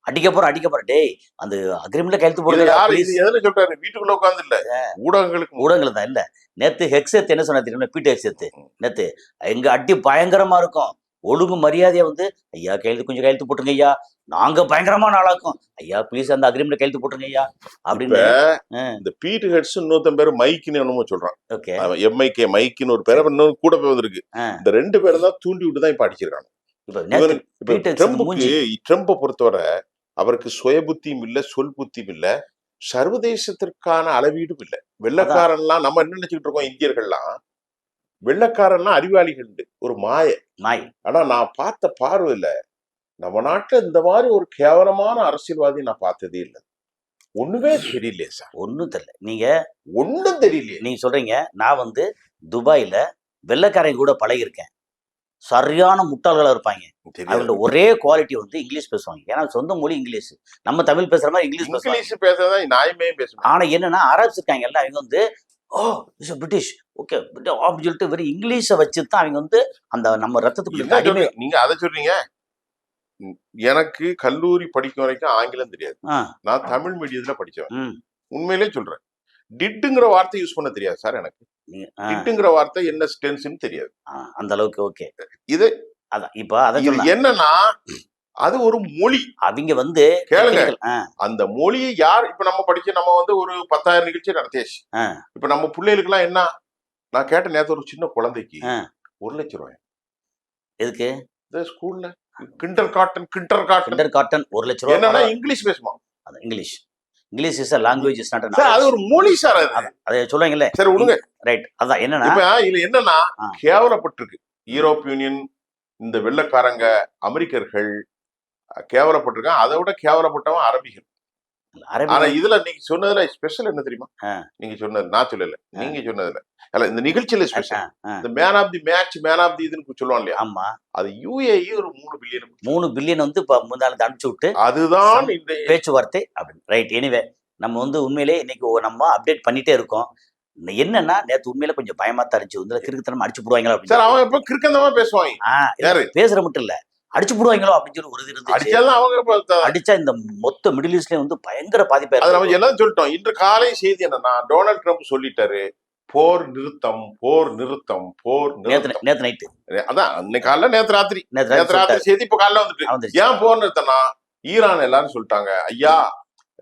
அடிக்க போற டேய், அந்த அக்ரிமெண்ட்ல கையெழுத்து போடுறது யாரு? இது எதுல சொல்றாரு? வீட்டுக்குள்ள உட்கார்ந்து இல்ல, ஊடகங்கள் தான். இல்ல, நேத்து ஹெக்ஸெத் என்ன சொன்னா தெரியுமா? பீட்டர் ஹெக்ஸெத் நேத்து, எங்க அடி பயங்கரமா இருக்கும், ஒழுங்கு மரியாதையா ஐயா கையெழுத்து போட்டுருங்க ஐயா, நாங்க பயங்கரமான ஆளாக்கும் ஐயா, ப்ளீஸ் அந்த அக்ரிமெண்ட் கையெழுத்து போட்டுருங்க ஐயா அப்படின்னு. இந்த பீட்டர் ஹெட்ஸ் இன்னொருத்தன் பேரு மைக்குன்னு என்னமோ சொல்றான். ஓகே. MIK மைக்குன்னு ஒரு பேர், இன்னொரு கூட போய் வந்திருக்கு. இந்த 2 பேரும் தான் தூண்டி விட்டு தான் இப்ப அடிச்சிருக்காங்க. ட்ரம்பை பொறுத்தவரை அவருக்கு சுய புத்தியும் இல்ல, சொல் புத்தியும் இல்ல, சர்வதேசத்திற்கான அளவீடும் இல்ல. வெள்ளக்காரன்லாம் நம்ம என்ன நினைச்சுக்கிட்டு இருக்கோம், இந்தியர்கள்லாம் வெள்ளக்காரன்லாம் அறிவாளிகள், ஒரு மாய. ஆனா நான் பார்த்த பார்வையில நம்ம நாட்டுல இந்த மாதிரி ஒரு கேவலமான அரசியல்வாதி நான் பார்த்ததே இல்லை. ஒண்ணுமே தெரியலையே சார். ஒன்னும் தெரியல. நீங்க ஒன்னும் தெரியலையே. நீங்க சொல்றீங்க, நான் துபாயில வெள்ளைக்காரங்க கூட பழகியிருக்கேன். சரியான முட்டாள்களா இருப்பாங்க. தெரியாது. அவங்களோட ஒரே குவாலிட்டி வந்து இங்கிலீஷ் பேசுவாங்க. ஏன்னா சொந்த மொழி இங்கிலீஷ். நம்ம தமிழ் பேசுற மாதிரி இங்கிலீஷ் பேசுவாங்க. இங்கிலீஷ் பேசுறதான் நியாயமே பேசுவேன். ஆனா என்னன்னா அரப்ஸ் இருக்காங்கல்ல, அவங்க வந்து ஓ இஸ் பிரிட்டிஷ் ஓகே அப்படின்னு சொல்லிட்டு வெறும் இங்கிலீஷை வச்சு தான் அவங்க வந்து அந்த நம்ம ரத்தத்துக்குள்ள என்ன அடிமை. சொல்றீங்க? நீங்க அதை சொல்றீங்க. எனக்கு கல்லூரி படிக்கும் வரைக்கும் ஆங்கிலம் தெரியாது. ஆ, நான் தமிழ் மீடியத்துல படிச்சவன். ம், உண்மையிலே சொல்றேன். டிட்டுங்கிற வார்த்தை யூஸ் பண்ண தெரியாது சார் எனக்கு. ஆ, டிட்டுங்கிற வார்த்தை என்ன டென்ஸ்னு தெரியாது. அந்த அளவுக்கு ஓகே. இது அதான் இப்ப அதை இது சொன்னா என்னன்னா அது ஒரு மொழி. அவங்க வந்து கேளுங்க. technical, அந்த மொழியை யார் இப்ப நம்ம படிச்சு நம்ம வந்து ஒரு 10,000 நிகழ்ச்சி நடத்தியாச்சு. ஆ. இப்ப நம்ம பிள்ளைகளுக்கு எல்லாம் என்ன நான் கேட்ட நேத்து ஒரு சின்ன குழந்தைக்கு ஆ. 1,00,000 எதுக்கு இந்த ஸ்கூல்ல கிண்டர் காட்டன் கிண்டர் காட்டன் 1,00,000 என்னன்னா ரூபாய். இங்கிலீஷ் பேசுமா அது English is a language is not a sir அது knowledge. ஒரு மொழி சார் அது. அதான் அதை சொல்லுவாங்கல்ல. சரி விடுங்க. ரைட். அதான் என்னன்னா இப்ப இதுல என்னன்னா ஆ. கேவலப்பட்டிருக்கு யூரோப் யூனியன் இந்த வெள்ளைக்காரங்க அமெரிக்கர்கள் கேவலப்பட்டிருக்கான். அதை விட கேவலப்பட்டவன் அரபிகள். ஆனா அரபி இதுல நீங்க சொன்னதுல ஸ்பெஷல் என்ன தெரியுமா? ஆ. நீங்க சொன்னது நான் சொல்லல. நீங்க சொன்னதுல அல்ல இந்த நிகழ்ச்சியில ஸ்பெஷல் ஆ. இந்த man of the match man of the இதுன்னு சொல்லுவான் இல்லையா? ஆமா அது UAE ஒரு 3 பில்லியன். 3 பில்லியன் வந்து இப்ப முந்தானத்து அனுப்பிச்சு விட்டு அதுதான் இந்த பேச்சுவார்த்தை அப்படின்னு. ரைட். எனிவே நம்ம வந்து உண்மையிலே இன்னைக்கு நம்ம அப்டேட் பண்ணிட்டே இருக்கோம். என்னன்னா நேத்து உண்மையில கொஞ்சம் பயமா தான் இருந்துச்சு. வந்து கிறுக்குத்தனமா அடிச்சு போடுவாங்களா சார் அப்படின்னு. அவங்க எப்ப கிறுக்கந்தமா பேசுவாங்க. யாரு? பேசுற மட்டும் இல்ல அடிச்சு போடுவாங்களோ அப்படின்னு சொல்லி ஒரு இது இருந்துச்சு. அடிச்சாலும் அவங்க அடிச்சா இந்த மொத்த மிடில் ஈஸ்ட்லயும் வந்து பயங்கர பாதிப்பா அது நம்ம இருக்கு. எல்லாம் சொல்லிட்டோம். இன்று காலை செய்தி என்னன்னா டொனால்ட் ட்ரம்ப் சொல்லிட்டாரு போர் நிறுத்தம் போர் நிறுத்தம் போர் நிறுத்தம். நேத்து நைட்டு அதான் இன்னைக்கு காலைல நேத்து ராத்திரி செய்தி இப்ப காலைல வந்துட்டு வந்துருச்சு. ஏன் போர் நிறுத்தம்னா ஈரான் எல்லாரும் சொல்லிட்டாங்க ஐயா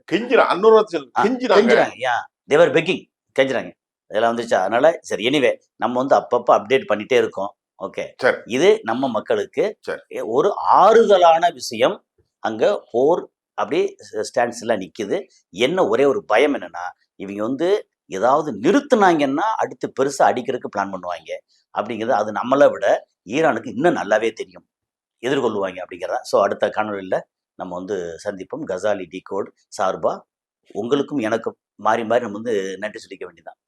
கெஞ்சிரான் அன்னொரு கெஞ்சிராங்க. ஏன் தேவர் பெக்கிங் கெஞ்சுறாங்க. இதெல்லாம் வந்துருச்சா. அதனால சரி எனிவே நம்ம வந்து அப்பப்ப அப்டேட் பண்ணிட்டே இருக்கோம். ஓகே. சரி. இது நம்ம மக்களுக்கு சரி. ஒரு ஆறுதலான விஷயம். அங்க போர் அப்படியே ஸ்டாண்ட்ஸ்ல நிக்குது. என்ன ஒரே ஒரு பயம் என்னன்னா இவங்க வந்து ஏதாவது நிறுத்துனாங்கன்னா அடுத்து பெருசா அடிக்கிறதுக்கு பிளான் பண்ணுவாங்க அப்படிங்கிறது. அது நம்மளை விட ஈரானுக்கு இன்னும் நல்லாவே தெரியும் எதிர்கொள்ளுவாங்க அப்படிங்கிறதா. ஸோ அடுத்த காணொலியில் நம்ம வந்து சந்திப்போம். கசாலி டிகோட் சார்பா உங்களுக்கும் எனக்கும் மாறி மாறி நம்ம வந்து நன்றி சொல்லிக்க வேண்டியதான்.